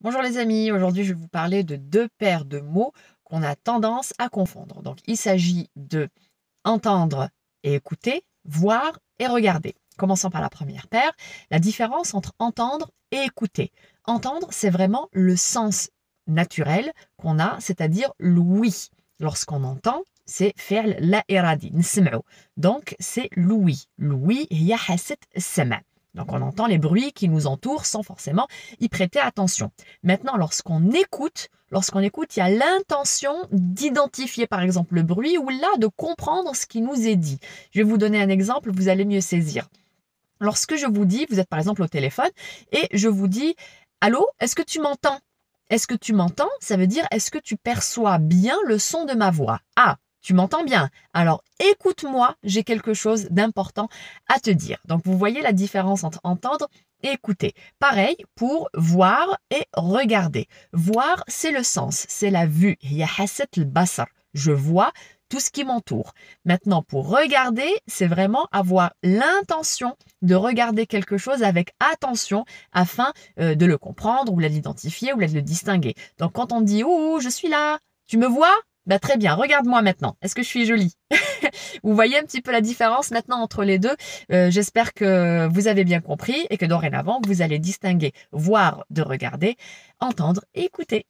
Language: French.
Bonjour les amis, aujourd'hui je vais vous parler de deux paires de mots qu'on a tendance à confondre. Donc il s'agit de entendre et écouter, voir et regarder. Commençons par la première paire, la différence entre entendre et écouter. Entendre, c'est vraiment le sens naturel qu'on a, c'est-à-dire l'ouïe. Lorsqu'on entend, c'est faire la iradi, نسمعو. Donc c'est l'ouïe. L'ouïe, هي حاسة السمع. Donc on entend les bruits qui nous entourent sans forcément y prêter attention. Maintenant, lorsqu'on écoute, il y a l'intention d'identifier par exemple le bruit ou là de comprendre ce qui nous est dit. Je vais vous donner un exemple, vous allez mieux saisir. Lorsque je vous dis, vous êtes par exemple au téléphone et je vous dis allô, est-ce que tu m'entends? Est-ce que tu m'entends? Ça veut dire est-ce que tu perçois bien le son de ma voix? Ah, tu m'entends bien. Alors écoute-moi, j'ai quelque chose d'important à te dire. Donc vous voyez la différence entre entendre et écouter. Pareil pour voir et regarder. Voir, c'est le sens, c'est la vue. هي حاسة البصر. Je vois tout ce qui m'entoure. Maintenant, pour regarder, c'est vraiment avoir l'intention de regarder quelque chose avec attention afin de le comprendre ou de l'identifier ou de le distinguer. Donc quand on dit oh, je suis là, tu me vois? Bah, très bien, regarde-moi maintenant. Est-ce que je suis jolie? Vous voyez un petit peu la différence maintenant entre les deux. J'espère que vous avez bien compris et que dorénavant, vous allez distinguer voir de regarder, entendre et écouter.